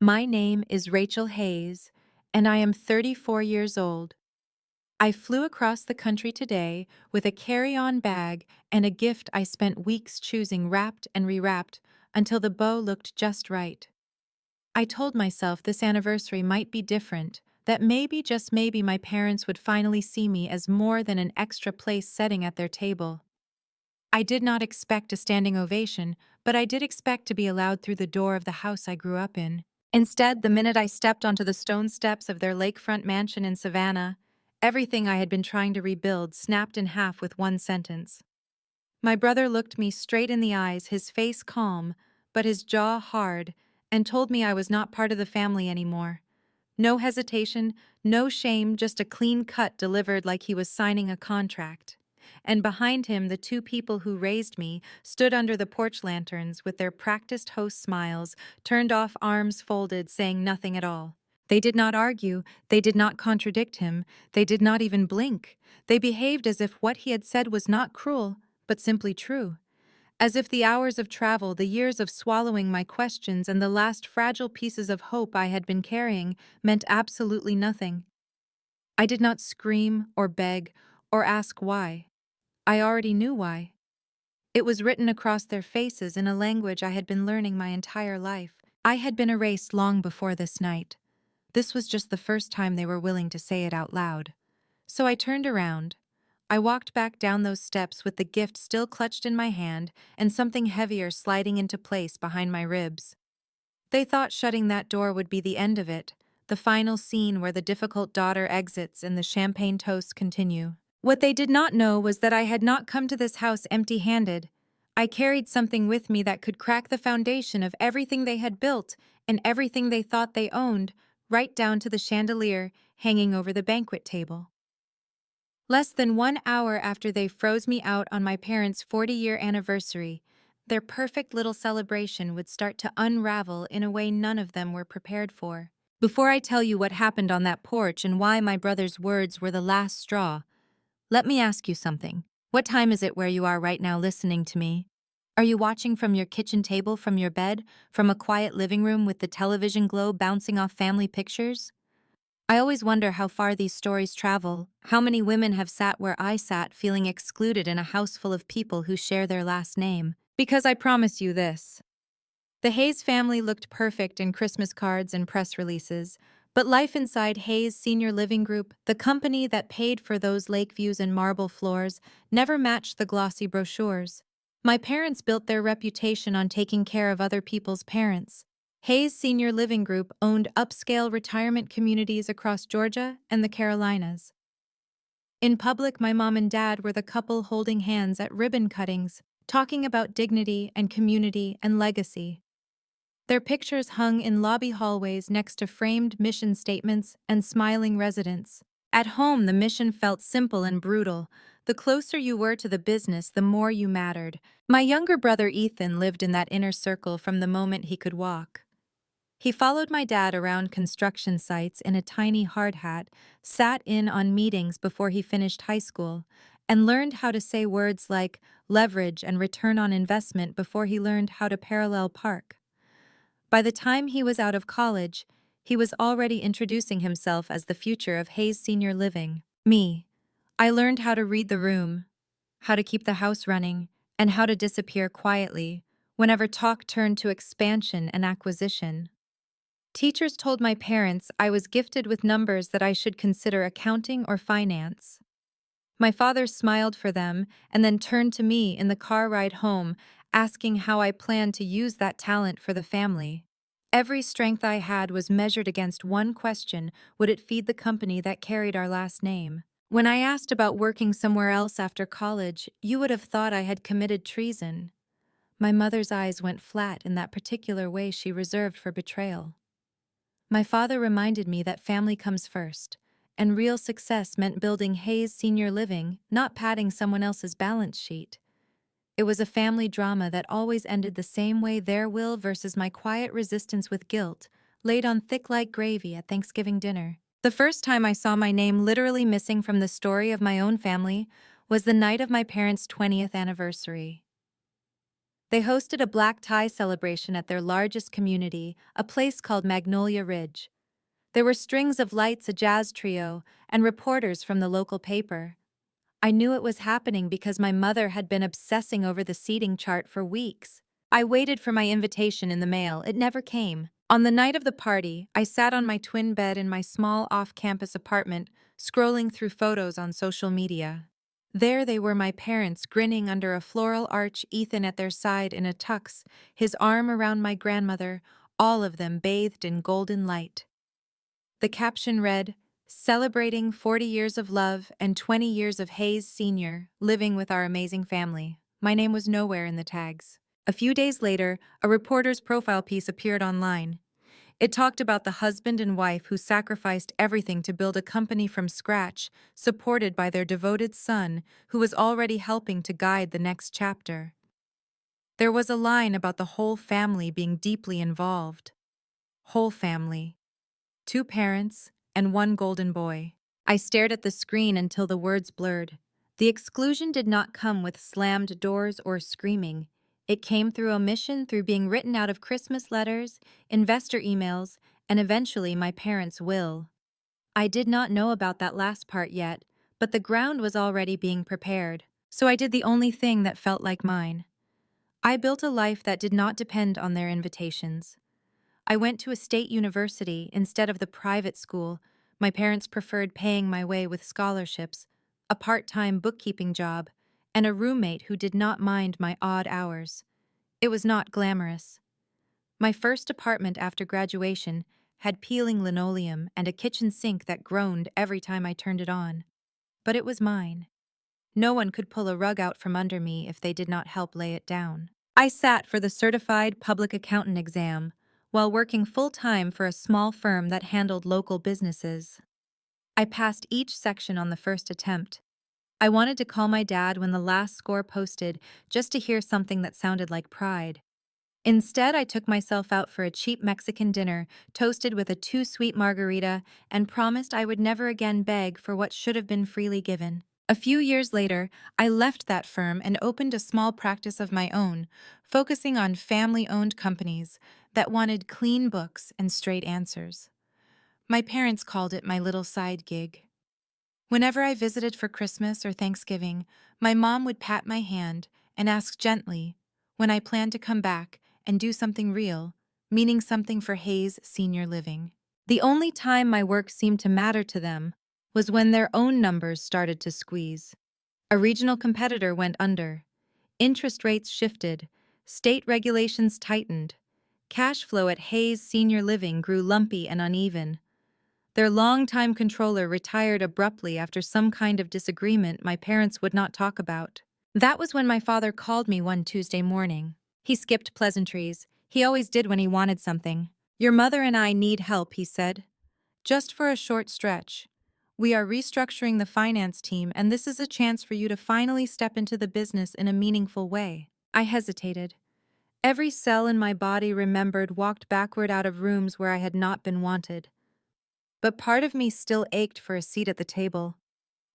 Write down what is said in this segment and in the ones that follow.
My name is Rachel Hayes, and I am 34 years old. I flew across the country today with a carry-on bag and a gift I spent weeks choosing wrapped and rewrapped until the bow looked just right. I told myself this anniversary might be different, that maybe, just maybe, my parents would finally see me as more than an extra place setting at their table. I did not expect a standing ovation, but I did expect to be allowed through the door of the house I grew up in. Instead, the minute I stepped onto the stone steps of their lakefront mansion in Savannah, everything I had been trying to rebuild snapped in half with one sentence. My brother looked me straight in the eyes, his face calm, but his jaw hard, and told me I was not part of the family anymore. No hesitation, no shame, just a clean cut delivered like he was signing a contract. And behind him, the two people who raised me stood under the porch lanterns with their practiced host smiles, turned off arms folded, saying nothing at all. They did not argue, they did not contradict him, they did not even blink. They behaved as if what he had said was not cruel, but simply true. As if the hours of travel, the years of swallowing my questions, and the last fragile pieces of hope I had been carrying meant absolutely nothing. I did not scream or beg or ask why. I already knew why. It was written across their faces in a language I had been learning my entire life. I had been erased long before this night. This was just the first time they were willing to say it out loud. So I turned around. I walked back down those steps with the gift still clutched in my hand and something heavier sliding into place behind my ribs. They thought shutting that door would be the end of it, the final scene where the difficult daughter exits and the champagne toasts continue. What they did not know was that I had not come to this house empty-handed. I carried something with me that could crack the foundation of everything they had built and everything they thought they owned, right down to the chandelier hanging over the banquet table. Less than 1 hour after they froze me out on my parents' 40-year anniversary, their perfect little celebration would start to unravel in a way none of them were prepared for. Before I tell you what happened on that porch and why my brother's words were the last straw, let me ask you something. What time is it where you are right now listening to me? Are you watching from your kitchen table, from your bed, from a quiet living room with the television glow bouncing off family pictures? I always wonder how far these stories travel, how many women have sat where I sat feeling excluded in a house full of people who share their last name. Because I promise you this. The Hayes family looked perfect in Christmas cards and press releases, but life inside Hayes Senior Living Group, the company that paid for those lake views and marble floors, never matched the glossy brochures. My parents built their reputation on taking care of other people's parents. Hayes Senior Living Group owned upscale retirement communities across Georgia and the Carolinas. In public, my mom and dad were the couple holding hands at ribbon cuttings, talking about dignity and community and legacy. Their pictures hung in lobby hallways next to framed mission statements and smiling residents. At home, the mission felt simple and brutal. The closer you were to the business, the more you mattered. My younger brother Ethan lived in that inner circle from the moment he could walk. He followed my dad around construction sites in a tiny hard hat, sat in on meetings before he finished high school, and learned how to say words like leverage and return on investment before he learned how to parallel park. By the time he was out of college, he was already introducing himself as the future of Hayes Senior Living. Me. I learned how to read the room, how to keep the house running, and how to disappear quietly whenever talk turned to expansion and acquisition. Teachers told my parents I was gifted with numbers that I should consider accounting or finance. My father smiled for them and then turned to me in the car ride home, asking how I planned to use that talent for the family. Every strength I had was measured against one question: would it feed the company that carried our last name? When I asked about working somewhere else after college, you would have thought I had committed treason. My mother's eyes went flat in that particular way she reserved for betrayal. My father reminded me that family comes first, and real success meant building Hayes Senior Living, not padding someone else's balance sheet. It was a family drama that always ended the same way: their will versus my quiet resistance with guilt, laid on thick like gravy at Thanksgiving dinner. The first time I saw my name literally missing from the story of my own family was the night of my parents' 20th anniversary. They hosted a black tie celebration at their largest community, a place called Magnolia Ridge. There were strings of lights, a jazz trio, and reporters from the local paper. I knew it was happening because my mother had been obsessing over the seating chart for weeks. I waited for my invitation in the mail. It never came. On the night of the party, I sat on my twin bed in my small off-campus apartment, scrolling through photos on social media. There they were, my parents, grinning under a floral arch, Ethan at their side in a tux, his arm around my grandmother, all of them bathed in golden light. The caption read, "Celebrating 40 years of love and 20 years of Hayes Sr., living with our amazing family." My name was nowhere in the tags. A few days later, a reporter's profile piece appeared online. It talked about the husband and wife who sacrificed everything to build a company from scratch, supported by their devoted son, who was already helping to guide the next chapter. There was a line about the whole family being deeply involved. Whole family. 2 parents, and 1 golden boy. I stared at the screen until the words blurred. The exclusion did not come with slammed doors or screaming. It came through omission, through being written out of Christmas letters, investor emails, and eventually my parents' will. I did not know about that last part yet, but the ground was already being prepared. So I did the only thing that felt like mine. I built a life that did not depend on their invitations. I went to a state university instead of the private school. My parents preferred paying my way with scholarships, a part-time bookkeeping job, and a roommate who did not mind my odd hours. It was not glamorous. My first apartment after graduation had peeling linoleum and a kitchen sink that groaned every time I turned it on. But it was mine. No one could pull a rug out from under me if they did not help lay it down. I sat for the certified public accountant exam while working full-time for a small firm that handled local businesses. I passed each section on the first attempt. I wanted to call my dad when the last score posted just to hear something that sounded like pride. Instead, I took myself out for a cheap Mexican dinner, toasted with a too-sweet margarita, and promised I would never again beg for what should have been freely given. A few years later, I left that firm and opened a small practice of my own, focusing on family-owned companies that wanted clean books and straight answers. My parents called it my little side gig. Whenever I visited for Christmas or Thanksgiving, my mom would pat my hand and ask gently when I planned to come back and do something real, meaning something for Hayes Senior Living. The only time my work seemed to matter to them was when their own numbers started to squeeze. A regional competitor went under. Interest rates shifted. State regulations tightened. Cash flow at Hayes Senior Living grew lumpy and uneven. Their longtime controller retired abruptly after some kind of disagreement my parents would not talk about. That was when my father called me one Tuesday morning. He skipped pleasantries. He always did when he wanted something. "Your mother and I need help," he said. "Just for a short stretch. We are restructuring the finance team, and this is a chance for you to finally step into the business in a meaningful way." I hesitated. Every cell in my body remembered walked backward out of rooms where I had not been wanted. But part of me still ached for a seat at the table.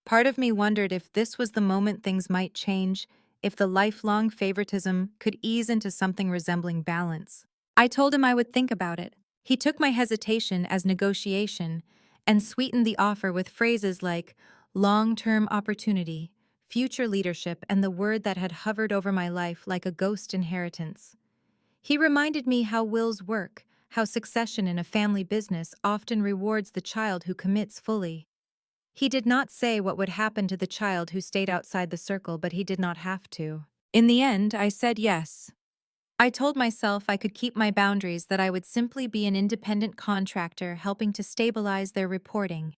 Part of me wondered if this was the moment things might change, if the lifelong favoritism could ease into something resembling balance. I told him I would think about it. He took my hesitation as negotiation and sweetened the offer with phrases like long-term opportunity, future leadership, and the word that had hovered over my life like a ghost inheritance. He reminded me how wills work, how succession in a family business often rewards the child who commits fully. He did not say what would happen to the child who stayed outside the circle, but he did not have to. In the end, I said yes. I told myself I could keep my boundaries, that I would simply be an independent contractor helping to stabilize their reporting.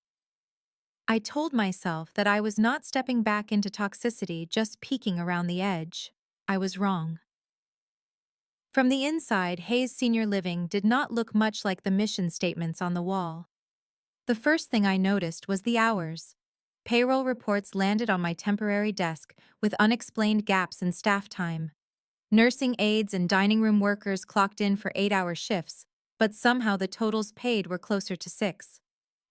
I told myself that I was not stepping back into toxicity, just peeking around the edge. I was wrong. From the inside, Hayes Senior Living did not look much like the mission statements on the wall. The first thing I noticed was the hours. Payroll reports landed on my temporary desk with unexplained gaps in staff time. Nursing aides and dining room workers clocked in for 8-hour shifts, but somehow the totals paid were closer to 6.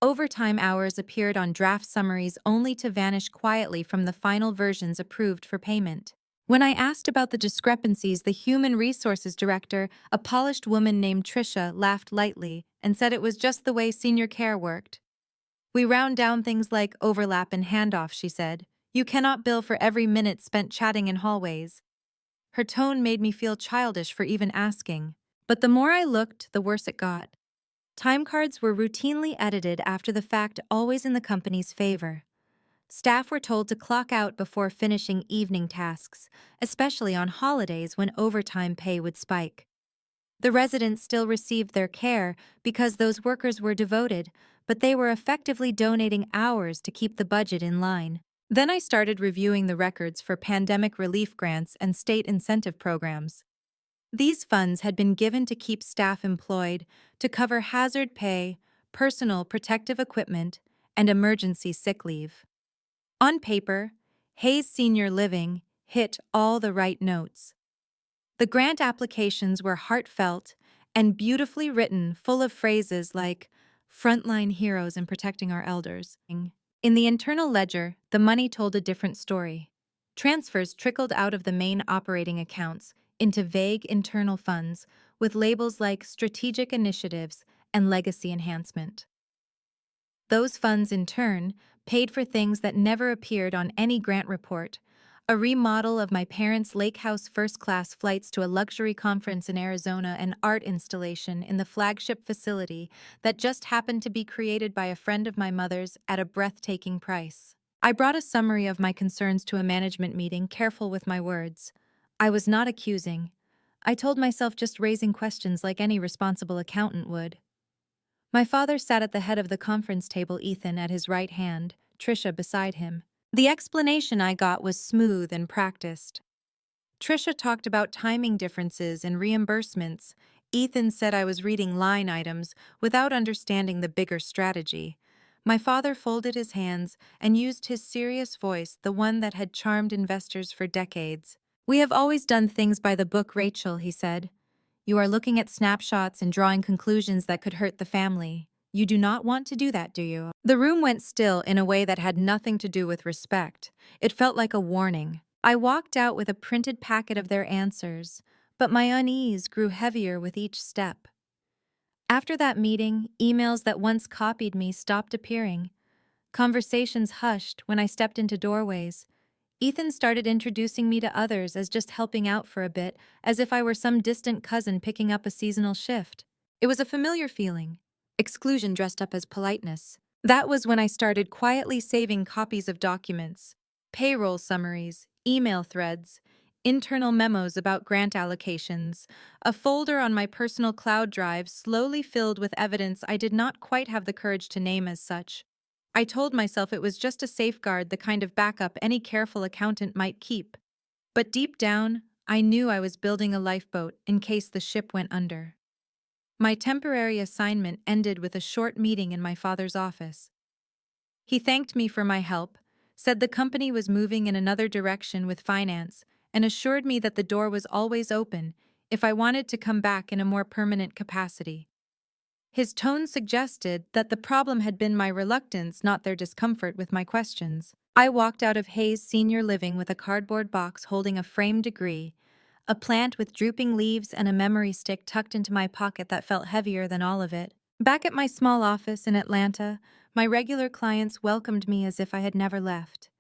Overtime hours appeared on draft summaries only to vanish quietly from the final versions approved for payment. When I asked about the discrepancies, the human resources director, a polished woman named Tricia, laughed lightly and said it was just the way senior care worked. We round down things like overlap and handoff, she said. You cannot bill for every minute spent chatting in hallways. Her tone made me feel childish for even asking. But the more I looked, the worse it got. Time cards were routinely edited after the fact, always in the company's favor. Staff were told to clock out before finishing evening tasks, especially on holidays when overtime pay would spike. The residents still received their care because those workers were devoted, but they were effectively donating hours to keep the budget in line. Then I started reviewing the records for pandemic relief grants and state incentive programs. These funds had been given to keep staff employed, to cover hazard pay, personal protective equipment, and emergency sick leave. On paper, Hayes Senior Living hit all the right notes. The grant applications were heartfelt and beautifully written, full of phrases like frontline heroes in protecting our elders. In the internal ledger, the money told a different story. Transfers trickled out of the main operating accounts into vague internal funds with labels like strategic initiatives and legacy enhancement. Those funds, in turn, paid for things that never appeared on any grant report: a remodel of my parents' lake house first-class flights to a luxury conference in Arizona, an art installation in the flagship facility that just happened to be created by a friend of my mother's at a breathtaking price. I brought a summary of my concerns to a management meeting, careful with my words. I was not accusing. I told myself just raising questions like any responsible accountant would. My father sat at the head of the conference table, Ethan at his right hand, Tricia beside him. The explanation I got was smooth and practiced. Tricia talked about timing differences and reimbursements. Ethan said I was reading line items without understanding the bigger strategy. My father folded his hands and used his serious voice, the one that had charmed investors for decades. "We have always done things by the book, Rachel," he said. "You are looking at snapshots and drawing conclusions that could hurt the family. You do not want to do that, do you?" The room went still in a way that had nothing to do with respect. It felt like a warning. I walked out with a printed packet of their answers, but my unease grew heavier with each step. After that meeting, emails that once copied me stopped appearing. Conversations hushed when I stepped into doorways. Ethan started introducing me to others as just helping out for a bit, as if I were some distant cousin picking up a seasonal shift. It was a familiar feeling. Exclusion dressed up as politeness. That was when I started quietly saving copies of documents, payroll summaries, email threads, internal memos about grant allocations. A folder on my personal cloud drive slowly filled with evidence I did not quite have the courage to name as such. I told myself it was just a safeguard, the kind of backup any careful accountant might keep. But deep down, I knew I was building a lifeboat in case the ship went under. My temporary assignment ended with a short meeting in my father's office. He thanked me for my help, said the company was moving in another direction with finance, and assured me that the door was always open if I wanted to come back in a more permanent capacity. His tone suggested that the problem had been my reluctance, not their discomfort with my questions. I walked out of Hayes Senior Living with a cardboard box holding a framed degree, a plant with drooping leaves, and a memory stick tucked into my pocket that felt heavier than all of it. Back at my small office in Atlanta, my regular clients welcomed me as if I had never left.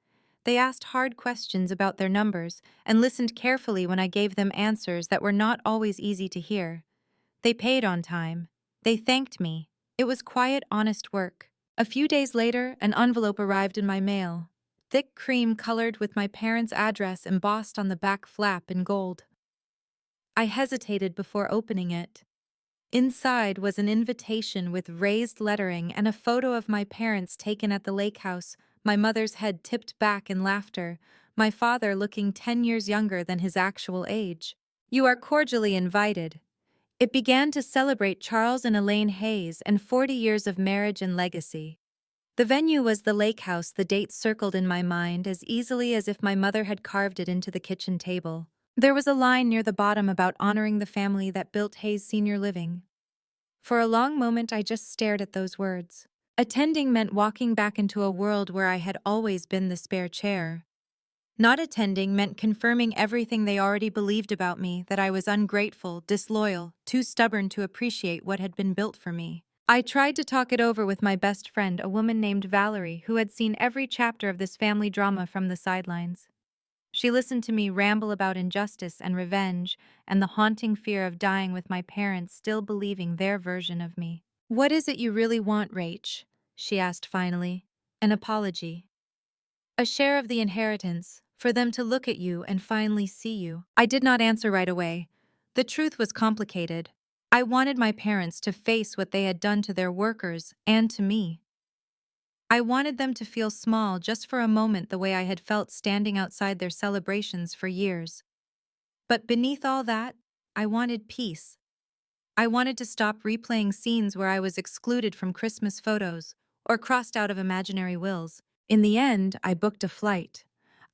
They asked hard questions about their numbers and listened carefully when I gave them answers that were not always easy to hear. They paid on time. They thanked me. It was quiet, honest work. A few days later, an envelope arrived in my mail, thick cream colored with my parents' address embossed on the back flap in gold. I hesitated before opening it. Inside was an invitation with raised lettering and a photo of my parents taken at the lake house, my mother's head tipped back in laughter, my father looking 10 years younger than his actual age. "You are cordially invited." It began to celebrate Charles and Elaine Hayes and 40 years of marriage and legacy. The venue was the lake house, the date circled in my mind as easily as if my mother had carved it into the kitchen table. There was a line near the bottom about honoring the family that built Hayes Senior Living. For a long moment I just stared at those words. Attending meant walking back into a world where I had always been the spare chair. Not attending meant confirming everything they already believed about me, that I was ungrateful, disloyal, too stubborn to appreciate what had been built for me. I tried to talk it over with my best friend, a woman named Valerie, who had seen every chapter of this family drama from the sidelines. She listened to me ramble about injustice and revenge and the haunting fear of dying with my parents still believing their version of me. "What is it you really want, Rach?" she asked finally. "An apology. A share of the inheritance, for them to look at you and finally see you." I did not answer right away. The truth was complicated. I wanted my parents to face what they had done to their workers and to me. I wanted them to feel small just for a moment the way I had felt standing outside their celebrations for years. But beneath all that, I wanted peace. I wanted to stop replaying scenes where I was excluded from Christmas photos or crossed out of imaginary wills. In the end, I booked a flight.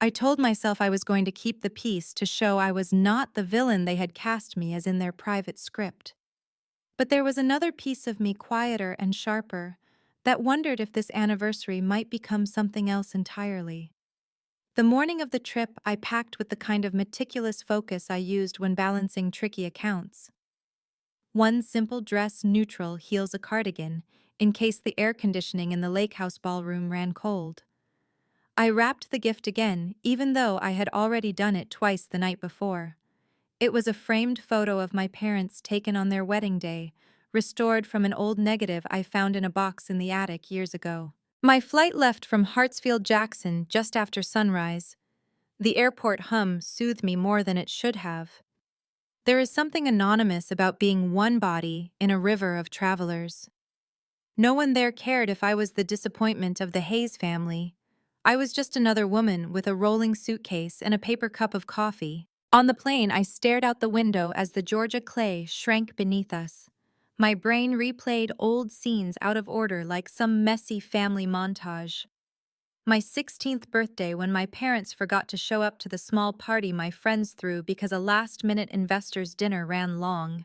I told myself I was going to keep the peace to show I was not the villain they had cast me as in their private script. But there was another piece of me, quieter and sharper, that wondered if this anniversary might become something else entirely. The morning of the trip, I packed with the kind of meticulous focus I used when balancing tricky accounts. One simple dress, neutral, heels, a cardigan, in case the air conditioning in the lake house ballroom ran cold. I wrapped the gift again, even though I had already done it twice the night before. It was a framed photo of my parents taken on their wedding day, restored from an old negative I found in a box in the attic years ago. My flight left from Hartsfield-Jackson just after sunrise. The airport hum soothed me more than it should have. There is something anonymous about being one body in a river of travelers. No one there cared if I was the disappointment of the Hayes family. I was just another woman with a rolling suitcase and a paper cup of coffee. On the plane, I stared out the window as the Georgia clay shrank beneath us. My brain replayed old scenes out of order like some messy family montage. My 16th birthday, when my parents forgot to show up to the small party my friends threw because a last-minute investors' dinner ran long.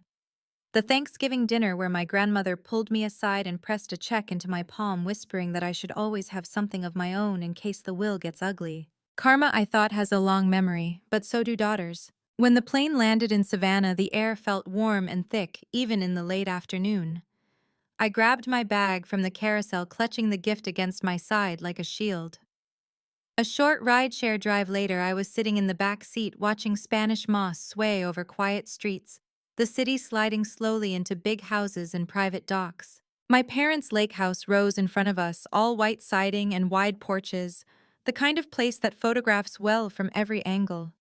The Thanksgiving dinner where my grandmother pulled me aside and pressed a check into my palm, whispering that I should always have something of my own in case the will gets ugly. Karma, I thought, has a long memory, but so do daughters. When the plane landed in Savannah, the air felt warm and thick, even in the late afternoon. I grabbed my bag from the carousel, clutching the gift against my side like a shield. A short rideshare drive later, I was sitting in the back seat watching Spanish moss sway over quiet streets, the city sliding slowly into big houses and private docks. My parents' lake house rose in front of us, all white siding and wide porches, the kind of place that photographs well from every angle.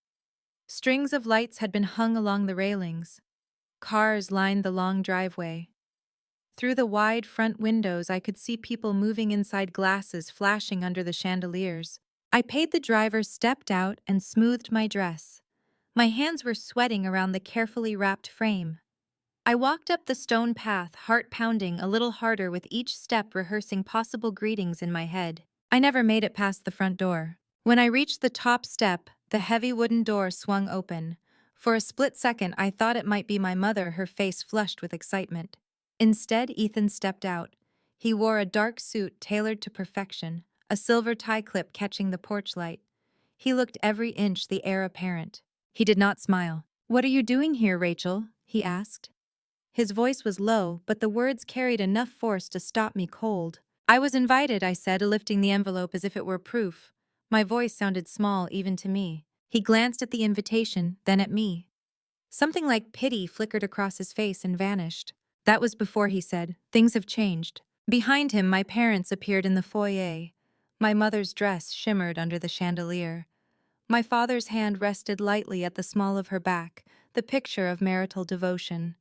Strings of lights had been hung along the railings. Cars lined the long driveway. Through the wide front windows, I could see people moving inside glasses flashing under the chandeliers. I paid the driver, stepped out, and smoothed my dress. My hands were sweating around the carefully wrapped frame. I walked up the stone path, heart pounding a little harder with each step, rehearsing possible greetings in my head. I never made it past the front door. When I reached the top step, the heavy wooden door swung open. For a split second, I thought it might be my mother, her face flushed with excitement. Instead, Ethan stepped out. He wore a dark suit tailored to perfection, a silver tie clip catching the porch light. He looked every inch the heir apparent. He did not smile. "What are you doing here, Rachel?" he asked. His voice was low, but the words carried enough force to stop me cold. "I was invited," I said, lifting the envelope as if it were proof. My voice sounded small even to me. He glanced at the invitation, then at me. Something like pity flickered across his face and vanished. That was before he said, "Things have changed." Behind him, my parents appeared in the foyer. My mother's dress shimmered under the chandelier. My father's hand rested lightly at the small of her back, the picture of marital devotion.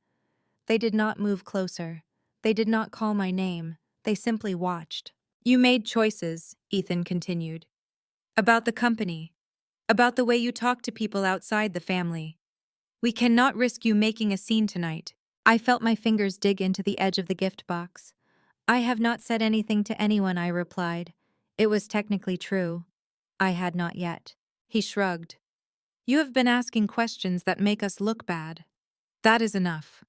They did not move closer. They did not call my name. They simply watched. "You made choices," Ethan continued. "About the company. About the way you talk to people outside the family. We cannot risk you making a scene tonight." I felt my fingers dig into the edge of the gift box. "I have not said anything to anyone," I replied. It was technically true. I had not yet. He shrugged. "You have been asking questions that make us look bad. That is enough.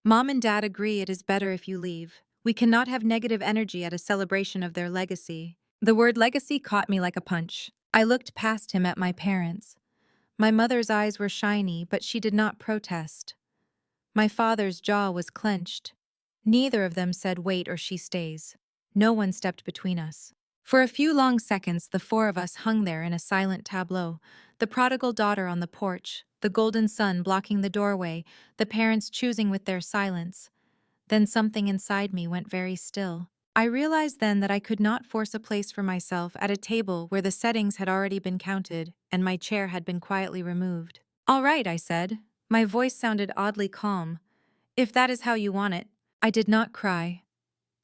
Mom and Dad agree it is better if you leave. We cannot have negative energy at a celebration of their legacy." The word legacy caught me like a punch. I looked past him at my parents. My mother's eyes were shiny, but she did not protest. My father's jaw was clenched. Neither of them said wait or she stays. No one stepped between us. For a few long seconds, the four of us hung there in a silent tableau, the prodigal daughter on the porch, the golden sun blocking the doorway, the parents choosing with their silence. Then something inside me went very still. I realized then that I could not force a place for myself at a table where the settings had already been counted and my chair had been quietly removed. "All right," I said. My voice sounded oddly calm. "If that is how you want it." I did not cry.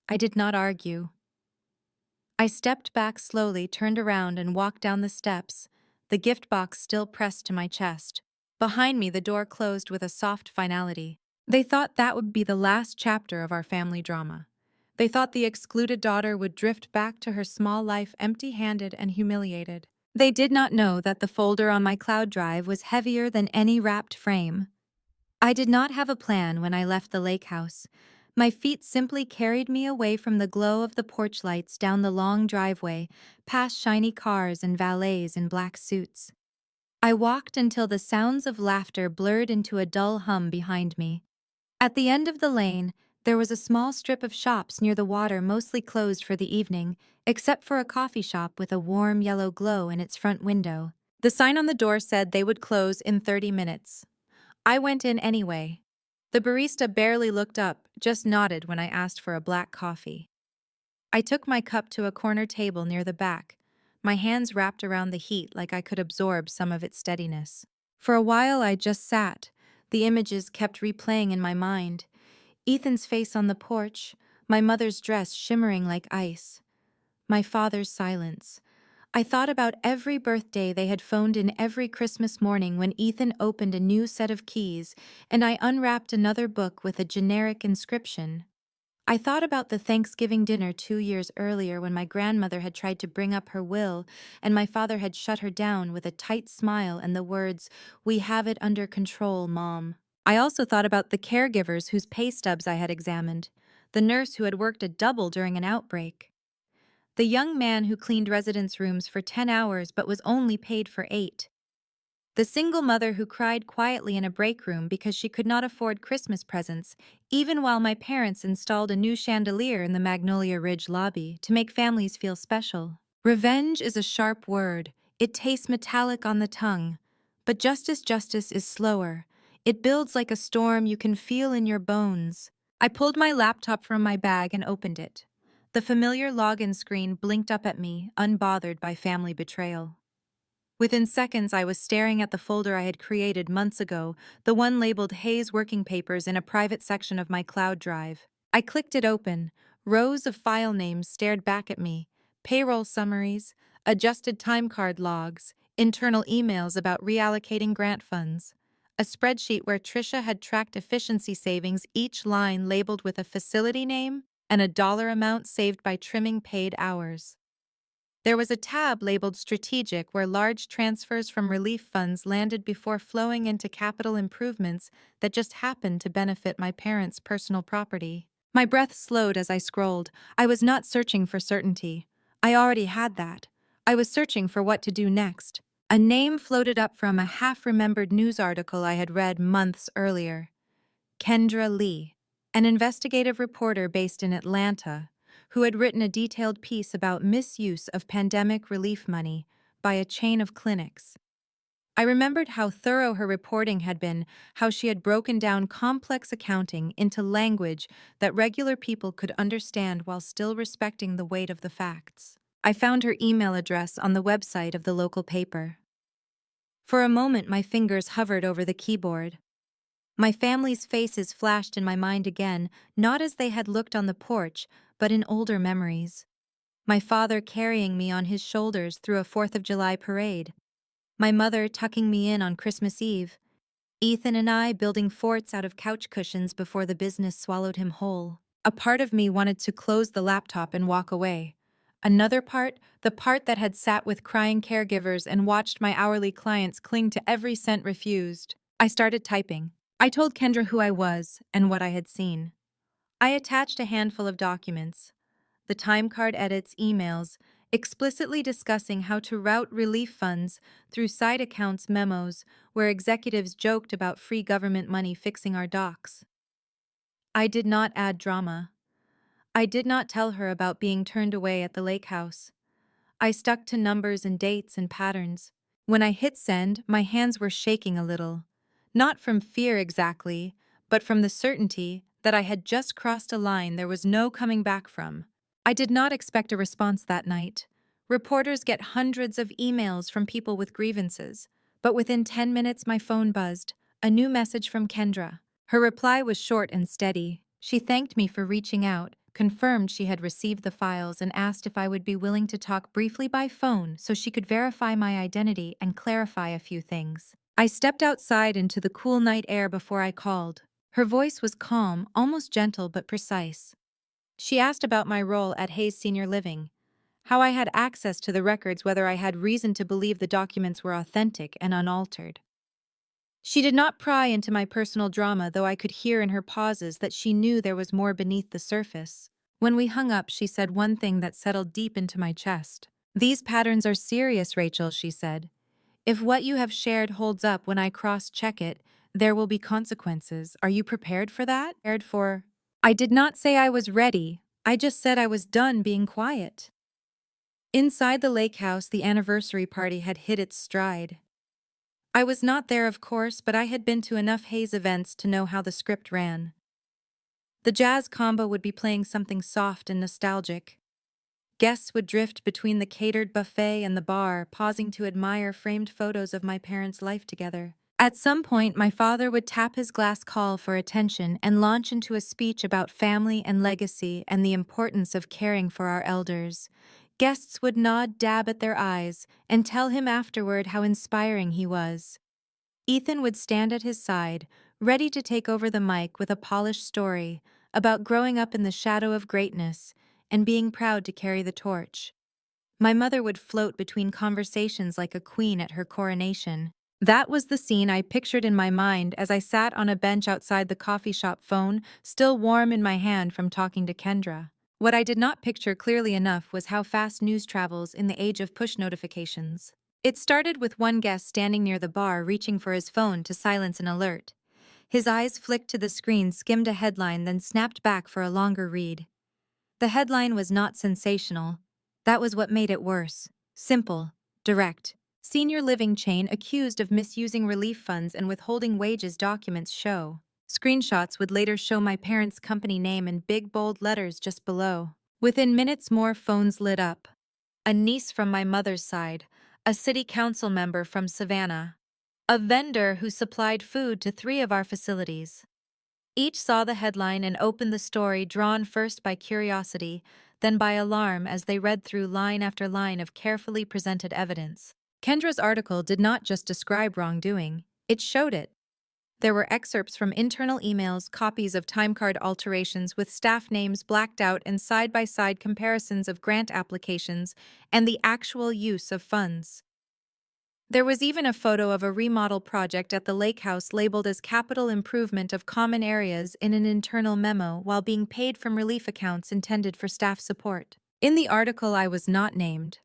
I did not argue. I stepped back slowly, turned around, and walked down the steps, the gift box still pressed to my chest. Behind me, the door closed with a soft finality. They thought that would be the last chapter of our family drama. They thought the excluded daughter would drift back to her small life empty-handed and humiliated. They did not know that the folder on my cloud drive was heavier than any wrapped frame. I did not have a plan when I left the lake house. My feet simply carried me away from the glow of the porch lights down the long driveway, past shiny cars and valets in black suits. I walked until the sounds of laughter blurred into a dull hum behind me. At the end of the lane, there was a small strip of shops near the water, mostly closed for the evening, except for a coffee shop with a warm yellow glow in its front window. The sign on the door said they would close in 30 minutes. I went in anyway. The barista barely looked up, just nodded when I asked for a black coffee. I took my cup to a corner table near the back, my hands wrapped around the heat like I could absorb some of its steadiness. For a while I just sat. The images kept replaying in my mind. Ethan's face on the porch, my mother's dress shimmering like ice, my father's silence. I thought about every birthday they had phoned in every Christmas morning when Ethan opened a new set of keys and I unwrapped another book with a generic inscription. I thought about the Thanksgiving dinner 2 years earlier when my grandmother had tried to bring up her will and my father had shut her down with a tight smile and the words, "We have it under control, Mom." I also thought about the caregivers whose pay stubs I had examined, the nurse who had worked a double during an outbreak, the young man who cleaned residents' rooms for 10 hours but was only paid for 8. The single mother who cried quietly in a break room because she could not afford Christmas presents, even while my parents installed a new chandelier in the Magnolia Ridge lobby to make families feel special. Revenge is a sharp word. It tastes metallic on the tongue. But justice is slower. It builds like a storm you can feel in your bones. I pulled my laptop from my bag and opened it. The familiar login screen blinked up at me, unbothered by family betrayal. Within seconds, I was staring at the folder I had created months ago, the one labeled Hayes Working Papers in a private section of my cloud drive. I clicked it open. Rows of file names stared back at me. Payroll summaries, adjusted time card logs, internal emails about reallocating grant funds. A spreadsheet where Tricia had tracked efficiency savings, each line labeled with a facility name and a dollar amount saved by trimming paid hours. There was a tab labeled Strategic where large transfers from relief funds landed before flowing into capital improvements that just happened to benefit my parents' personal property. My breath slowed as I scrolled. I was not searching for certainty. I already had that. I was searching for what to do next. A name floated up from a half-remembered news article I had read months earlier. Kendra Lee, an investigative reporter based in Atlanta, who had written a detailed piece about misuse of pandemic relief money by a chain of clinics. I remembered how thorough her reporting had been, how she had broken down complex accounting into language that regular people could understand while still respecting the weight of the facts. I found her email address on the website of the local paper. For a moment, my fingers hovered over the keyboard. My family's faces flashed in my mind again, not as they had looked on the porch, but in older memories. My father carrying me on his shoulders through a 4th of July parade. My mother tucking me in on Christmas Eve. Ethan and I building forts out of couch cushions before the business swallowed him whole. A part of me wanted to close the laptop and walk away. Another part, the part that had sat with crying caregivers and watched my hourly clients cling to every cent refused. I started typing. I told Kendra who I was and what I had seen. I attached a handful of documents, the time card edits, emails, explicitly discussing how to route relief funds through side accounts memos where executives joked about free government money fixing our docks. I did not add drama. I did not tell her about being turned away at the lake house. I stuck to numbers and dates and patterns. When I hit send, my hands were shaking a little. Not from fear exactly, but from the certainty that I had just crossed a line there was no coming back from. I did not expect a response that night. Reporters get hundreds of emails from people with grievances, but within 10 minutes my phone buzzed, a new message from Kendra. Her reply was short and steady. She thanked me for reaching out, confirmed she had received the files, and asked if I would be willing to talk briefly by phone so she could verify my identity and clarify a few things. I stepped outside into the cool night air before I called. Her voice was calm, almost gentle but precise. She asked about my role at Hayes Senior Living, how I had access to the records, whether I had reason to believe the documents were authentic and unaltered. She did not pry into my personal drama, though I could hear in her pauses that she knew there was more beneath the surface. When we hung up, she said one thing that settled deep into my chest. "These patterns are serious, Rachel," she said. "If what you have shared holds up when I cross-check it, there will be consequences. Are you prepared for that?" I did not say I was ready. I just said I was done being quiet. Inside the lake house, the anniversary party had hit its stride. I was not there, of course, but I had been to enough Hayes events to know how the script ran. The jazz combo would be playing something soft and nostalgic. Guests would drift between the catered buffet and the bar, pausing to admire framed photos of my parents' life together. At some point, my father would tap his glass call for attention and launch into a speech about family and legacy and the importance of caring for our elders. Guests would nod, dab at their eyes, and tell him afterward how inspiring he was. Ethan would stand at his side, ready to take over the mic with a polished story about growing up in the shadow of greatness and being proud to carry the torch. My mother would float between conversations like a queen at her coronation. That was the scene I pictured in my mind as I sat on a bench outside the coffee shop, phone still warm in my hand from talking to Kendra. What I did not picture clearly enough was how fast news travels in the age of push notifications. It started with one guest standing near the bar reaching for his phone to silence an alert. His eyes flicked to the screen, skimmed a headline, then snapped back for a longer read. The headline was not sensational. That was what made it worse. Simple, direct. Senior living chain accused of misusing relief funds and withholding wages, documents show. Screenshots would later show my parents' company name in big bold letters just below. Within minutes, more phones lit up. A niece from my mother's side, a city council member from Savannah, a vendor who supplied food to 3 of our facilities. Each saw the headline and opened the story, drawn first by curiosity, then by alarm as they read through line after line of carefully presented evidence. Kendra's article did not just describe wrongdoing, it showed it. There were excerpts from internal emails, copies of timecard alterations with staff names blacked out, and side-by-side comparisons of grant applications and the actual use of funds. There was even a photo of a remodel project at the lake house labeled as capital improvement of common areas in an internal memo while being paid from relief accounts intended for staff support. In the article, I was not named.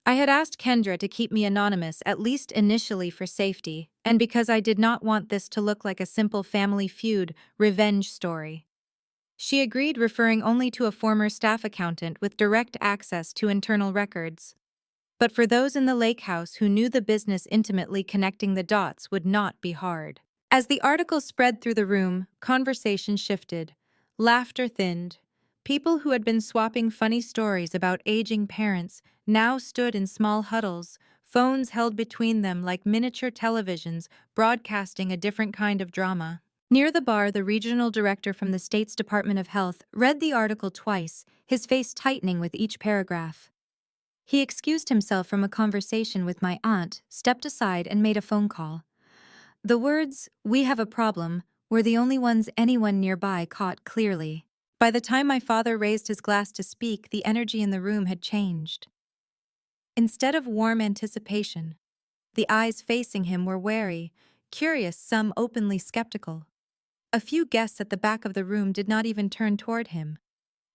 I had asked Kendra to keep me anonymous, at least initially for safety, and because I did not want this to look like a simple family feud, revenge story. She agreed, referring only to a former staff accountant with direct access to internal records. But for those in the lake house who knew the business intimately, connecting the dots would not be hard. As the article spread through the room, conversation shifted. Laughter thinned. People who had been swapping funny stories about aging parents now stood in small huddles, phones held between them like miniature televisions, broadcasting a different kind of drama. Near the bar, the regional director from the state's Department of Health read the article twice, his face tightening with each paragraph. He excused himself from a conversation with my aunt, stepped aside, and made a phone call. The words, "We have a problem," were the only ones anyone nearby caught clearly. By the time my father raised his glass to speak, the energy in the room had changed. Instead of warm anticipation, the eyes facing him were wary, curious, some openly skeptical. A few guests at the back of the room did not even turn toward him.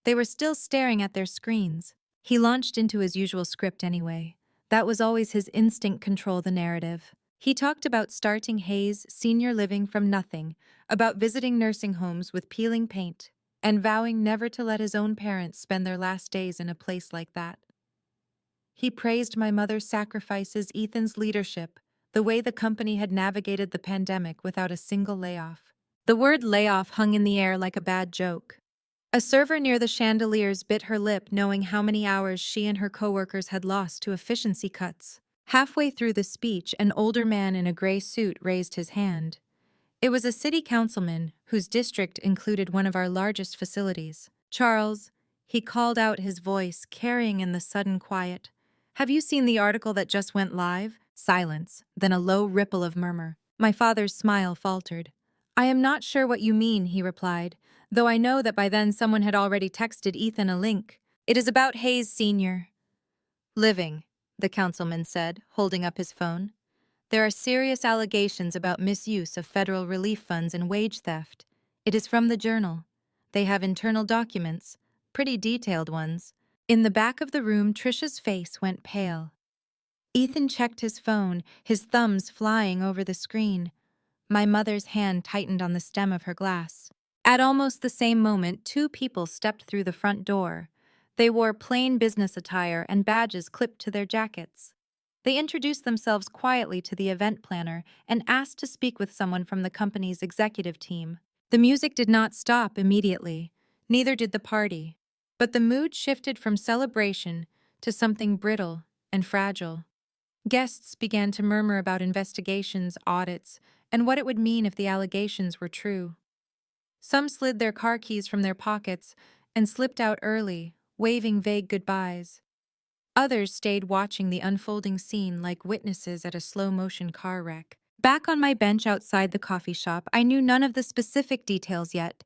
They were still staring at their screens. He launched into his usual script anyway. That was always his instinct control the narrative. He talked about starting Hayes Senior Living from nothing, about visiting nursing homes with peeling paint, and vowing never to let his own parents spend their last days in a place like that. He praised my mother's sacrifices, Ethan's leadership, the way the company had navigated the pandemic without a single layoff. The word layoff hung in the air like a bad joke. A server near the chandeliers bit her lip knowing how many hours she and her coworkers had lost to efficiency cuts. Halfway through the speech, an older man in a gray suit raised his hand. It was a city councilman whose district included one of our largest facilities. Charles, he called out, his voice carrying in the sudden quiet. Have you seen the article that just went live? Silence, then a low ripple of murmur. My father's smile faltered. I am not sure what you mean, he replied, though I know that by then someone had already texted Ethan a link. It is about Hayes Sr. Living, the councilman said, holding up his phone. There are serious allegations about misuse of federal relief funds and wage theft. It is from the Journal. They have internal documents, pretty detailed ones. In the back of the room, Trisha's face went pale. Ethan checked his phone, his thumbs flying over the screen. My mother's hand tightened on the stem of her glass. At almost the same moment, two people stepped through the front door. They wore plain business attire and badges clipped to their jackets. They introduced themselves quietly to the event planner and asked to speak with someone from the company's executive team. The music did not stop immediately, neither did the party, but the mood shifted from celebration to something brittle and fragile. Guests began to murmur about investigations, audits, and what it would mean if the allegations were true. Some slid their car keys from their pockets and slipped out early, waving vague goodbyes. Others stayed watching the unfolding scene like witnesses at a slow-motion car wreck. Back on my bench outside the coffee shop, I knew none of the specific details yet.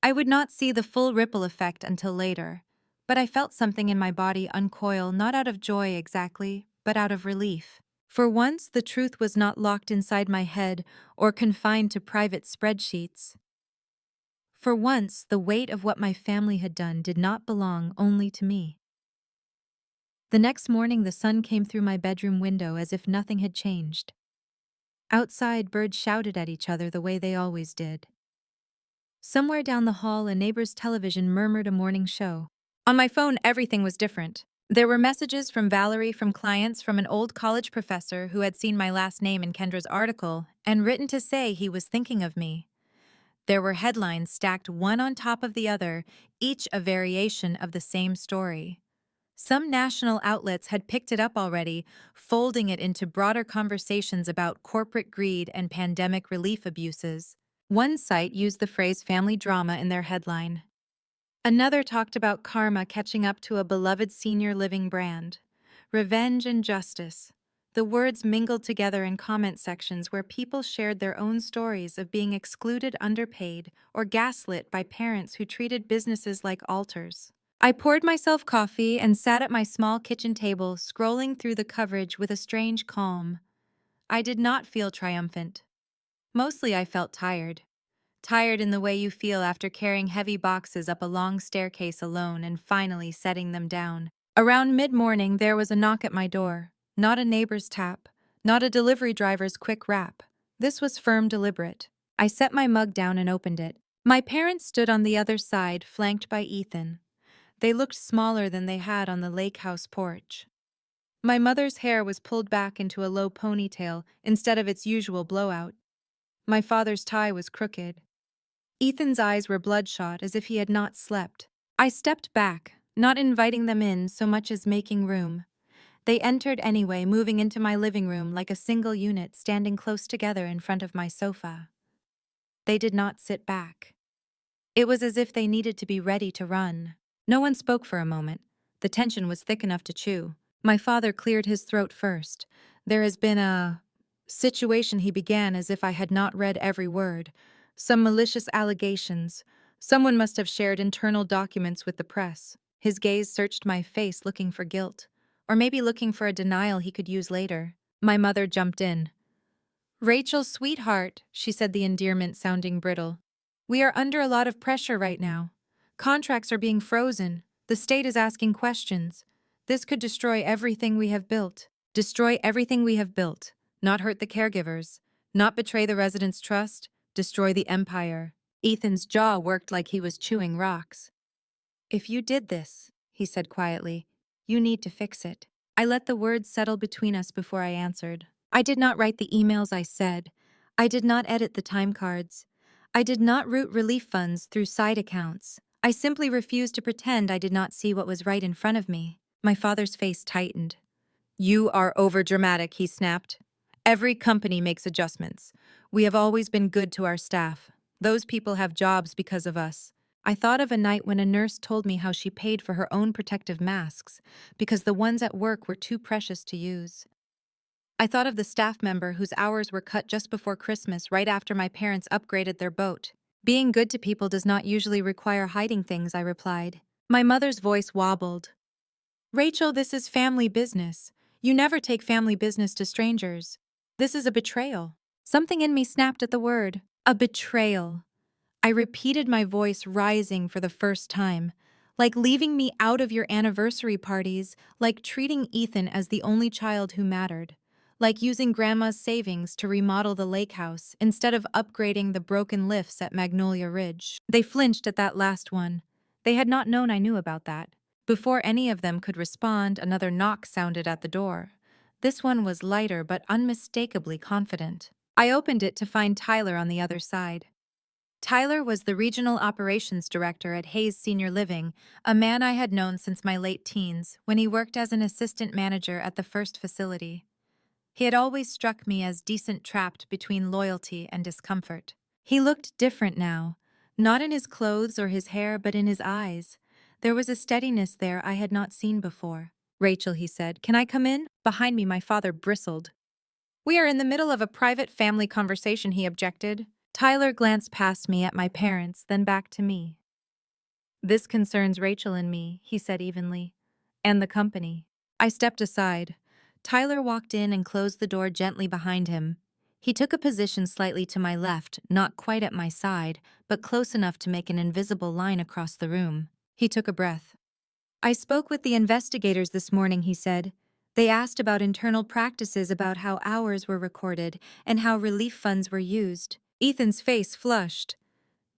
I would not see the full ripple effect until later. But I felt something in my body uncoil, not out of joy exactly, but out of relief. For once, the truth was not locked inside my head or confined to private spreadsheets. For once, the weight of what my family had done did not belong only to me. The next morning, the sun came through my bedroom window as if nothing had changed. Outside, birds shouted at each other the way they always did. Somewhere down the hall, a neighbor's television murmured a morning show. On my phone, everything was different. There were messages from Valerie, from clients, from an old college professor who had seen my last name in Kendra's article and written to say he was thinking of me. There were headlines stacked one on top of the other, each a variation of the same story. Some national outlets had picked it up already, folding it into broader conversations about corporate greed and pandemic relief abuses. One site used the phrase family drama in their headline. Another talked about karma catching up to a beloved senior living brand. Revenge and justice. The words mingled together in comment sections where people shared their own stories of being excluded, underpaid, or gaslit by parents who treated businesses like altars. I poured myself coffee and sat at my small kitchen table, scrolling through the coverage with a strange calm. I did not feel triumphant. Mostly I felt tired. Tired in the way you feel after carrying heavy boxes up a long staircase alone and finally setting them down. Around mid-morning, there was a knock at my door. Not a neighbor's tap, not a delivery driver's quick rap. This was firm, deliberate. I set my mug down and opened it. My parents stood on the other side, flanked by Ethan. They looked smaller than they had on the lake house porch. My mother's hair was pulled back into a low ponytail instead of its usual blowout. My father's tie was crooked. Ethan's eyes were bloodshot, as if he had not slept. I stepped back, not inviting them in so much as making room. They entered anyway, moving into my living room like a single unit, standing close together in front of my sofa. They did not sit back. It was as if they needed to be ready to run. No one spoke for a moment. The tension was thick enough to chew. My father cleared his throat first. There has been a situation, he began, as if I had not read every word. Some malicious allegations. Someone must have shared internal documents with the press. His gaze searched my face, looking for guilt. Or maybe looking for a denial he could use later. My mother jumped in. Rachel, sweetheart, she said, the endearment sounding brittle. We are under a lot of pressure right now. Contracts are being frozen. The state is asking questions. This could destroy everything we have built. Destroy everything we have built. Not hurt the caregivers. Not betray the residents' trust. Destroy the empire. Ethan's jaw worked like he was chewing rocks. If you did this, he said quietly, you need to fix it. I let the words settle between us before I answered. I did not write the emails I said. I did not edit the time cards. I did not route relief funds through side accounts. I simply refused to pretend I did not see what was right in front of me. My father's face tightened. You are overdramatic, he snapped. Every company makes adjustments. We have always been good to our staff. Those people have jobs because of us. I thought of a night when a nurse told me how she paid for her own protective masks because the ones at work were too precious to use. I thought of the staff member whose hours were cut just before Christmas, right after my parents upgraded their boat. Being good to people does not usually require hiding things, I replied. My mother's voice wobbled. Rachel, this is family business. You never take family business to strangers. This is a betrayal. Something in me snapped at the word. A betrayal. I repeated, my voice rising for the first time. Like leaving me out of your anniversary parties, like treating Ethan as the only child who mattered, like using Grandma's savings to remodel the lake house instead of upgrading the broken lifts at Magnolia Ridge. They flinched at that last one. They had not known I knew about that. Before any of them could respond, another knock sounded at the door. This one was lighter but unmistakably confident. I opened it to find Tyler on the other side. Tyler was the regional operations director at Hayes Senior Living, a man I had known since my late teens, when he worked as an assistant manager at the first facility. He had always struck me as decent, trapped between loyalty and discomfort. He looked different now, not in his clothes or his hair, but in his eyes. There was a steadiness there I had not seen before. Rachel, he said, can I come in? Behind me, my father bristled. We are in the middle of a private family conversation, he objected. Tyler glanced past me at my parents, then back to me. This concerns Rachel and me, he said evenly, and the company. I stepped aside. Tyler walked in and closed the door gently behind him. He took a position slightly to my left, not quite at my side, but close enough to make an invisible line across the room. He took a breath. I spoke with the investigators this morning, he said. They asked about internal practices, about how hours were recorded and how relief funds were used. Ethan's face flushed.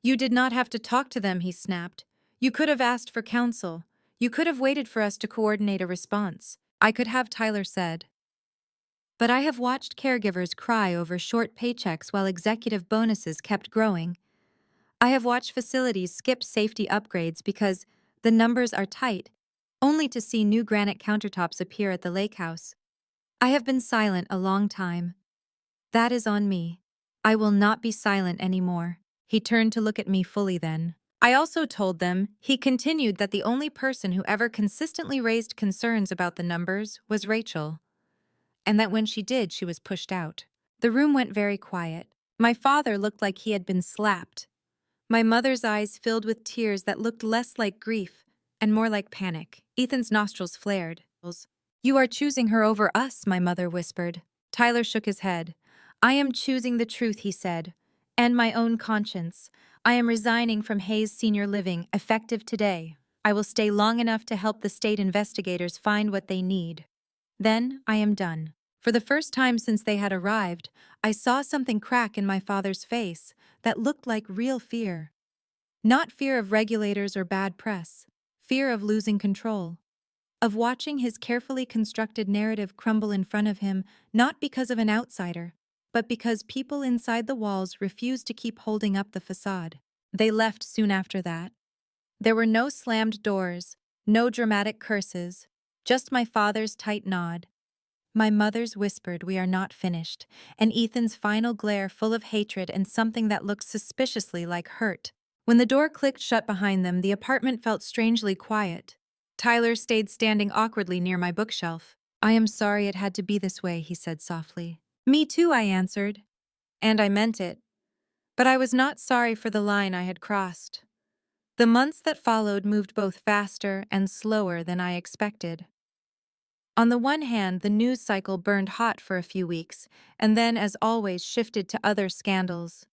You did not have to talk to them, he snapped. You could have asked for counsel. You could have waited for us to coordinate a response. I could have, Tyler said. But I have watched caregivers cry over short paychecks while executive bonuses kept growing. I have watched facilities skip safety upgrades because the numbers are tight, only to see new granite countertops appear at the lake house. I have been silent a long time. That is on me. I will not be silent anymore. He turned to look at me fully then. I also told them, he continued, that the only person who ever consistently raised concerns about the numbers was Rachel, and that when she did, she was pushed out. The room went very quiet. My father looked like he had been slapped. My mother's eyes filled with tears that looked less like grief and more like panic. Ethan's nostrils flared. You are choosing her over us, my mother whispered. Tyler shook his head. I am choosing the truth, he said, and my own conscience. I am resigning from Hayes Senior Living, effective today. I will stay long enough to help the state investigators find what they need. Then I am done. For the first time since they had arrived, I saw something crack in my father's face that looked like real fear. Not fear of regulators or bad press, fear of losing control. Of watching his carefully constructed narrative crumble in front of him, not because of an outsider, but because people inside the walls refused to keep holding up the facade. They left soon after that. There were no slammed doors, no dramatic curses, just my father's tight nod. My mother's whispered, we are not finished, and Ethan's final glare full of hatred and something that looked suspiciously like hurt. When the door clicked shut behind them, the apartment felt strangely quiet. Tyler stayed standing awkwardly near my bookshelf. I am sorry it had to be this way, he said softly. Me too, I answered. And I meant it. But I was not sorry for the line I had crossed. The months that followed moved both faster and slower than I expected. On the one hand, the news cycle burned hot for a few weeks, and then, as always, shifted to other scandals.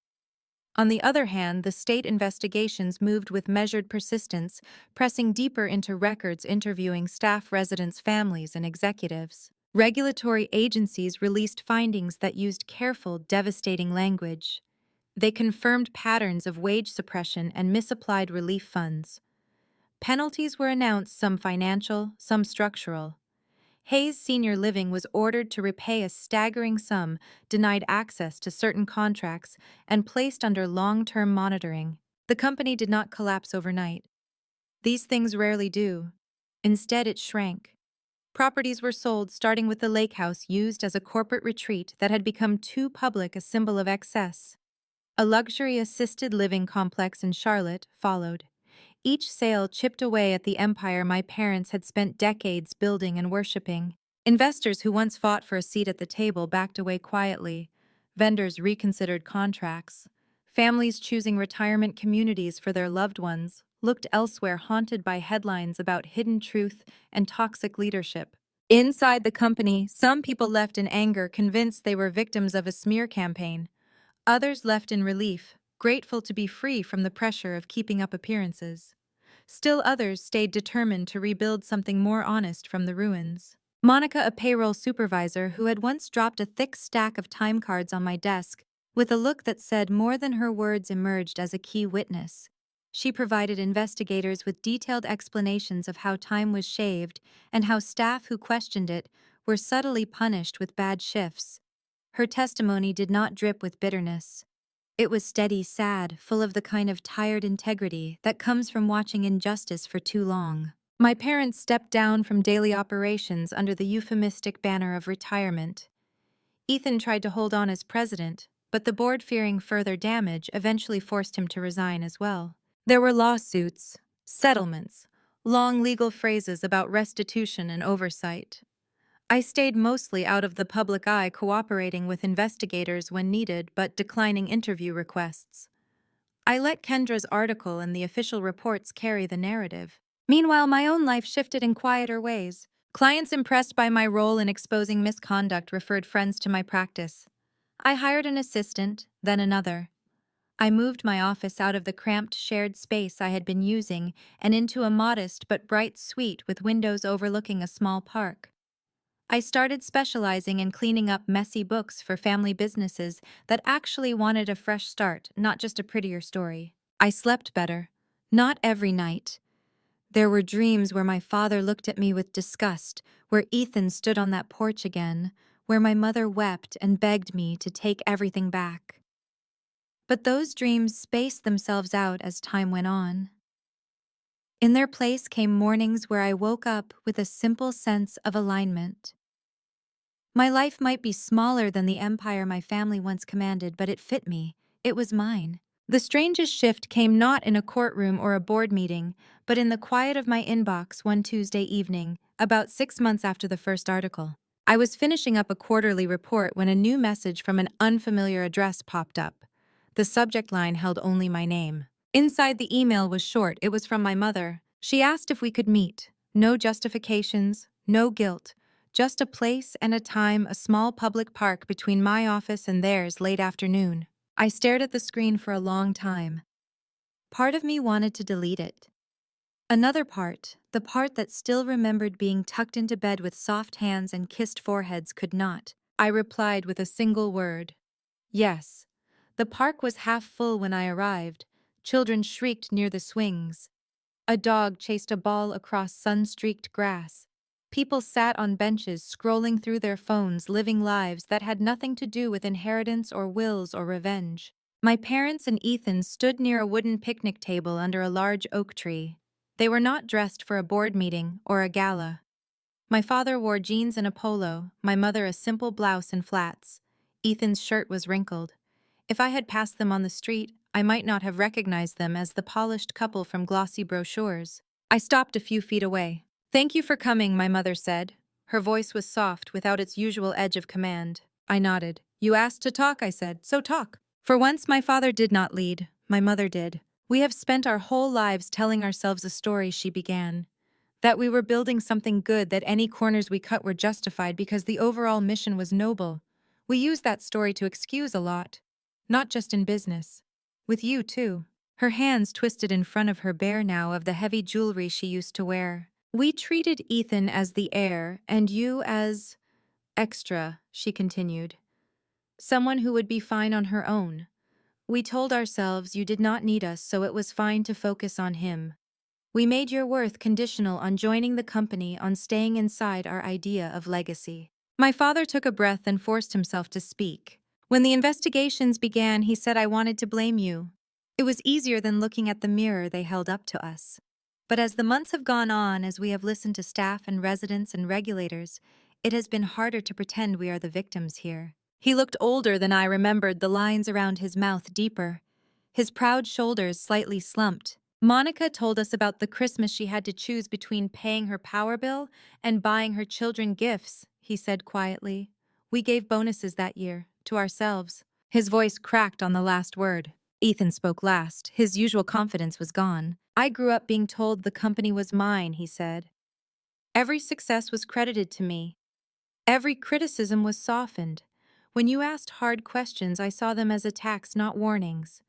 On the other hand, the state investigations moved with measured persistence, pressing deeper into records interviewing staff, residents, families, and executives. Regulatory agencies released findings that used careful, devastating language. They confirmed patterns of wage suppression and misapplied relief funds. Penalties were announced, some financial, some structural. Hayes Senior Living was ordered to repay a staggering sum, denied access to certain contracts, and placed under long-term monitoring. The company did not collapse overnight. These things rarely do. Instead, it shrank. Properties were sold, starting with the lake house used as a corporate retreat that had become too public, a symbol of excess. A luxury assisted living complex in Charlotte followed. Each sale chipped away at the empire my parents had spent decades building and worshipping. Investors who once fought for a seat at the table backed away quietly. Vendors reconsidered contracts. Families choosing retirement communities for their loved ones looked elsewhere, haunted by headlines about hidden truth and toxic leadership. Inside the company, some people left in anger, convinced they were victims of a smear campaign. Others left in relief, grateful to be free from the pressure of keeping up appearances. Still others stayed determined to rebuild something more honest from the ruins. Monica, a payroll supervisor who had once dropped a thick stack of time cards on my desk, with a look that said more than her words, emerged as a key witness. She provided investigators with detailed explanations of how time was shaved and how staff who questioned it were subtly punished with bad shifts. Her testimony did not drip with bitterness. It was steady, sad, full of the kind of tired integrity that comes from watching injustice for too long. My parents stepped down from daily operations under the euphemistic banner of retirement. Ethan tried to hold on as president, but the board, fearing further damage, eventually forced him to resign as well. There were lawsuits, settlements, long legal phrases about restitution and oversight. I stayed mostly out of the public eye, cooperating with investigators when needed but declining interview requests. I let Kendra's article and the official reports carry the narrative. Meanwhile, my own life shifted in quieter ways. Clients impressed by my role in exposing misconduct referred friends to my practice. I hired an assistant, then another. I moved my office out of the cramped shared space I had been using and into a modest but bright suite with windows overlooking a small park. I started specializing in cleaning up messy books for family businesses that actually wanted a fresh start, not just a prettier story. I slept better. Not every night. There were dreams where my father looked at me with disgust, where Ethan stood on that porch again, where my mother wept and begged me to take everything back. But those dreams spaced themselves out as time went on. In their place came mornings where I woke up with a simple sense of alignment. My life might be smaller than the empire my family once commanded, but it fit me. It was mine. The strangest shift came not in a courtroom or a board meeting, but in the quiet of my inbox one Tuesday evening, about 6 months after the first article. I was finishing up a quarterly report when a new message from an unfamiliar address popped up. The subject line held only my name. Inside the email was short. It was from my mother. She asked if we could meet. No justifications, no guilt. Just a place and a time, a small public park between my office and theirs late afternoon. I stared at the screen for a long time. Part of me wanted to delete it. Another part, the part that still remembered being tucked into bed with soft hands and kissed foreheads, could not. I replied with a single word. Yes. The park was half full when I arrived. Children shrieked near the swings. A dog chased a ball across sun-streaked grass. People sat on benches, scrolling through their phones, living lives that had nothing to do with inheritance or wills or revenge. My parents and Ethan stood near a wooden picnic table under a large oak tree. They were not dressed for a board meeting or a gala. My father wore jeans and a polo, my mother a simple blouse and flats. Ethan's shirt was wrinkled. If I had passed them on the street, I might not have recognized them as the polished couple from glossy brochures. I stopped a few feet away. "Thank you for coming," my mother said. Her voice was soft, without its usual edge of command. I nodded. "You asked to talk," I said, "so talk." For once my father did not lead, my mother did. "We have spent our whole lives telling ourselves a story," she began. "That we were building something good, that any corners we cut were justified because the overall mission was noble. We use that story to excuse a lot. Not just in business. With you, too. Her hands twisted in front of her bare now of the heavy jewelry she used to wear. We treated Ethan as the heir, and you as extra, she continued. Someone who would be fine on her own. We told ourselves you did not need us, so it was fine to focus on him. We made your worth conditional on joining the company, on staying inside our idea of legacy. My father took a breath and forced himself to speak. When the investigations began, he said I wanted to blame you. It was easier than looking at the mirror they held up to us. But as the months have gone on, as we have listened to staff and residents and regulators, it has been harder to pretend we are the victims here. He looked older than I remembered, the lines around his mouth deeper. His proud shoulders slightly slumped. Monica told us about the Christmas she had to choose between paying her power bill and buying her children gifts, he said quietly. We gave bonuses that year, to ourselves. His voice cracked on the last word. Ethan spoke last. His usual confidence was gone. I grew up being told the company was mine, he said. Every success was credited to me. Every criticism was softened. When you asked hard questions, I saw them as attacks, not warnings.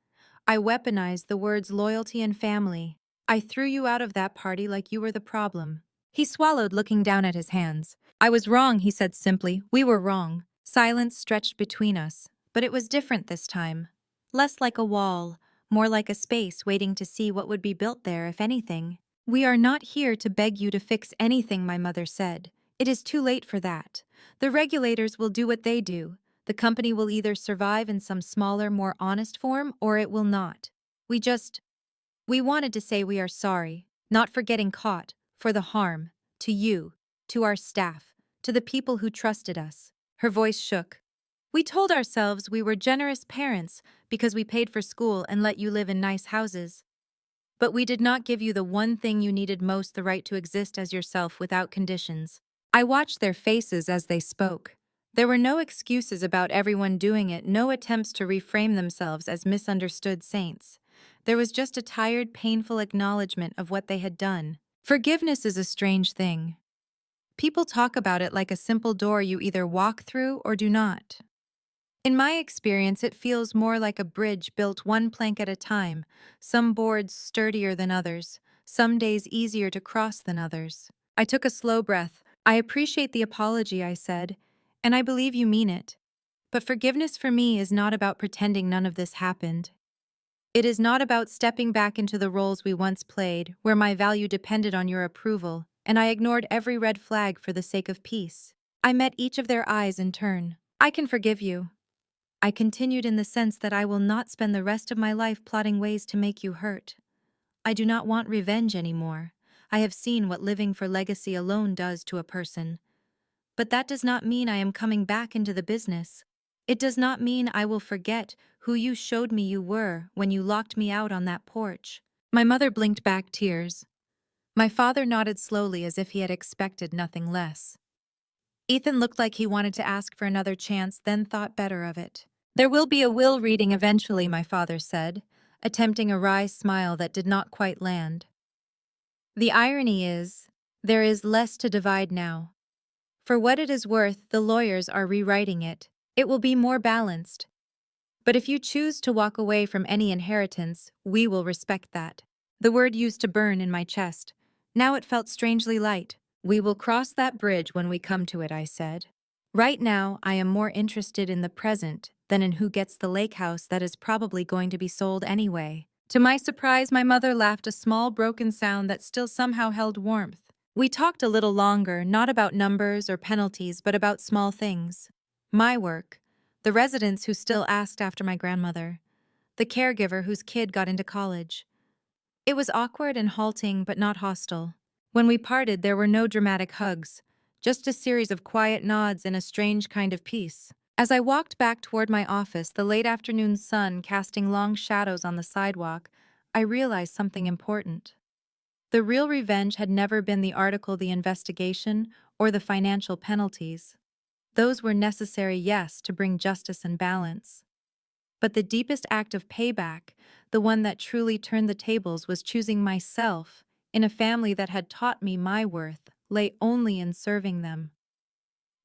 I weaponized the words loyalty and family. I threw you out of that party like you were the problem. He swallowed, looking down at his hands. I was wrong, he said simply. We were wrong. Silence stretched between us. But it was different this time. Less like a wall, more like a space waiting to see what would be built there, if anything. We are not here to beg you to fix anything, my mother said. It is too late for that. The regulators will do what they do. The company will either survive in some smaller, more honest form, or it will not. We wanted to say we are sorry, not for getting caught, for the harm, to you, to our staff, to the people who trusted us. Her voice shook. We told ourselves we were generous parents because we paid for school and let you live in nice houses. But we did not give you the one thing you needed most, the right to exist as yourself without conditions. I watched their faces as they spoke. There were no excuses about everyone doing it, no attempts to reframe themselves as misunderstood saints. There was just a tired, painful acknowledgement of what they had done. Forgiveness is a strange thing. People talk about it like a simple door you either walk through or do not. In my experience, it feels more like a bridge built one plank at a time, some boards sturdier than others, some days easier to cross than others. I took a slow breath. I appreciate the apology, I said, and I believe you mean it. But forgiveness for me is not about pretending none of this happened. It is not about stepping back into the roles we once played, where my value depended on your approval, and I ignored every red flag for the sake of peace. I met each of their eyes in turn. I can forgive you. I continued, in the sense that I will not spend the rest of my life plotting ways to make you hurt. I do not want revenge anymore. I have seen what living for legacy alone does to a person. But that does not mean I am coming back into the business. It does not mean I will forget who you showed me you were when you locked me out on that porch. My mother blinked back tears. My father nodded slowly as if he had expected nothing less. Ethan looked like he wanted to ask for another chance, then thought better of it. There will be a will reading eventually, my father said, attempting a wry smile that did not quite land. The irony is, there is less to divide now. For what it is worth, the lawyers are rewriting it. It will be more balanced. But if you choose to walk away from any inheritance, we will respect that. The word used to burn in my chest. Now it felt strangely light. We will cross that bridge when we come to it, I said. Right now, I am more interested in the present than in who gets the lake house that is probably going to be sold anyway. To my surprise, my mother laughed, a small broken sound that still somehow held warmth. We talked a little longer, not about numbers or penalties, but about small things. My work, the residents who still asked after my grandmother, the caregiver whose kid got into college. It was awkward and halting, but not hostile. When we parted, there were no dramatic hugs, just a series of quiet nods and a strange kind of peace. As I walked back toward my office, the late afternoon sun casting long shadows on the sidewalk, I realized something important. The real revenge had never been the article, the investigation, or the financial penalties. Those were necessary, yes, to bring justice and balance. But the deepest act of payback, the one that truly turned the tables, was choosing myself in a family that had taught me my worth lay only in serving them.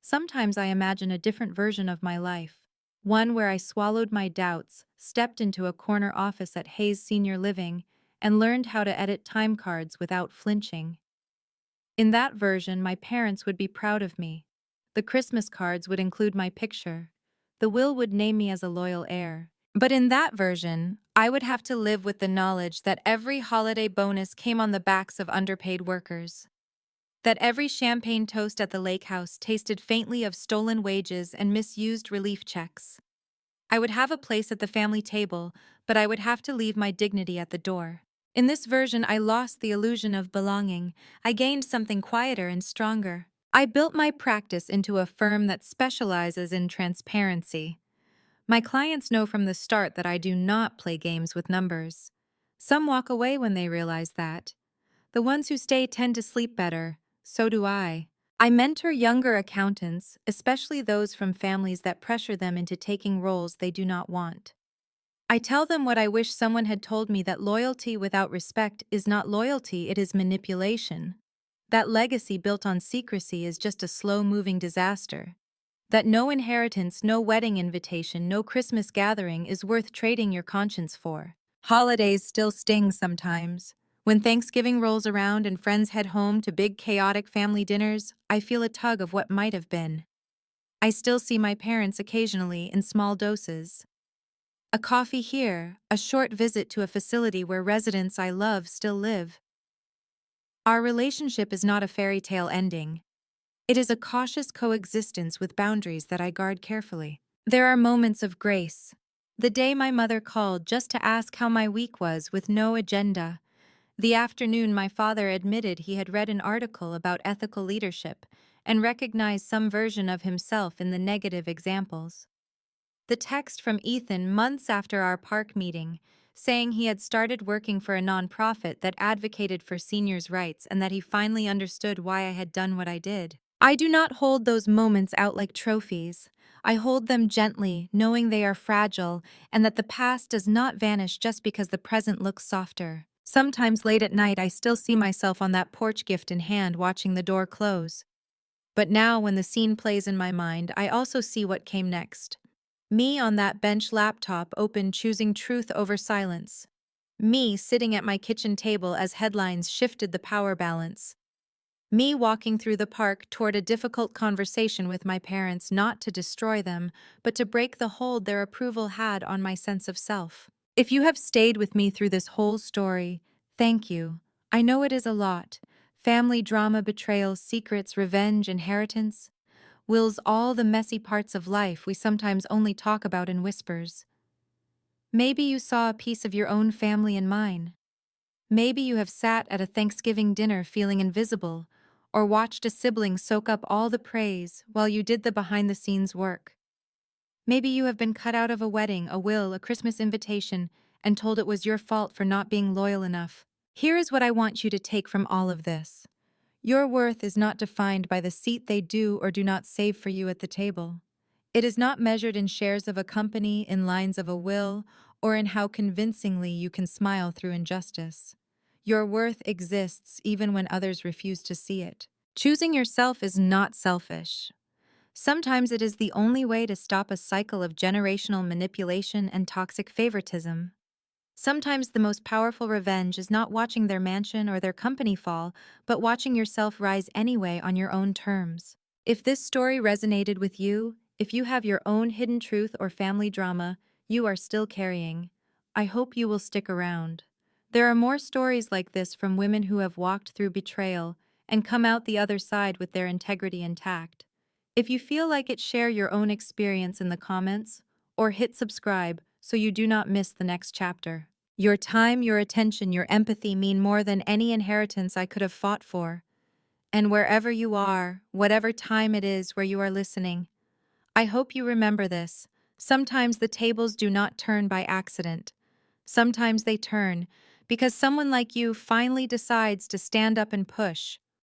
Sometimes I imagine a different version of my life, one where I swallowed my doubts, stepped into a corner office at Hayes Senior Living, and learned how to edit time cards without flinching. In that version, my parents would be proud of me. The Christmas cards would include my picture. The will would name me as a loyal heir. But in that version, I would have to live with the knowledge that every holiday bonus came on the backs of underpaid workers. That every champagne toast at the lake house tasted faintly of stolen wages and misused relief checks. I would have a place at the family table, but I would have to leave my dignity at the door. In this version, I lost the illusion of belonging. I gained something quieter and stronger. I built my practice into a firm that specializes in transparency. My clients know from the start that I do not play games with numbers. Some walk away when they realize that. The ones who stay tend to sleep better. So do I. I mentor younger accountants, especially those from families that pressure them into taking roles they do not want. I tell them what I wish someone had told me, that loyalty without respect is not loyalty, it is manipulation. That legacy built on secrecy is just a slow-moving disaster. That no inheritance, no wedding invitation, no Christmas gathering is worth trading your conscience for. Holidays still sting sometimes. When Thanksgiving rolls around and friends head home to big chaotic family dinners, I feel a tug of what might have been. I still see my parents occasionally in small doses. A coffee here, a short visit to a facility where residents I love still live. Our relationship is not a fairy tale ending. It is a cautious coexistence with boundaries that I guard carefully. There are moments of grace. The day my mother called just to ask how my week was with no agenda. The afternoon my father admitted he had read an article about ethical leadership and recognized some version of himself in the negative examples. The text from Ethan months after our park meeting, saying he had started working for a nonprofit that advocated for seniors' rights and that he finally understood why I had done what I did. I do not hold those moments out like trophies. I hold them gently, knowing they are fragile and that the past does not vanish just because the present looks softer. Sometimes late at night I still see myself on that porch, gift in hand, watching the door close. But now when the scene plays in my mind, I also see what came next. Me on that bench, laptop open, choosing truth over silence. Me sitting at my kitchen table as headlines shifted the power balance. Me walking through the park toward a difficult conversation with my parents, not to destroy them, but to break the hold their approval had on my sense of self. If you have stayed with me through this whole story, thank you. I know it is a lot. Family drama, betrayal, secrets, revenge, inheritance. Wills, all the messy parts of life we sometimes only talk about in whispers. Maybe you saw a piece of your own family in mine. Maybe you have sat at a Thanksgiving dinner feeling invisible, or watched a sibling soak up all the praise while you did the behind-the-scenes work. Maybe you have been cut out of a wedding, a will, a Christmas invitation, and told it was your fault for not being loyal enough. Here is what I want you to take from all of this. Your worth is not defined by the seat they do or do not save for you at the table. It is not measured in shares of a company, in lines of a will, or in how convincingly you can smile through injustice. Your worth exists even when others refuse to see it. Choosing yourself is not selfish. Sometimes it is the only way to stop a cycle of generational manipulation and toxic favoritism. Sometimes the most powerful revenge is not watching their mansion or their company fall, but watching yourself rise anyway on your own terms. If this story resonated with you, if you have your own hidden truth or family drama you are still carrying, I hope you will stick around. There are more stories like this from women who have walked through betrayal and come out the other side with their integrity intact. If you feel like it, share your own experience in the comments or hit subscribe so you do not miss the next chapter. Your time, your attention, your empathy mean more than any inheritance I could have fought for. And wherever you are, whatever time it is where you are listening, I hope you remember this. Sometimes the tables do not turn by accident. Sometimes they turn because someone like you finally decides to stand up and push.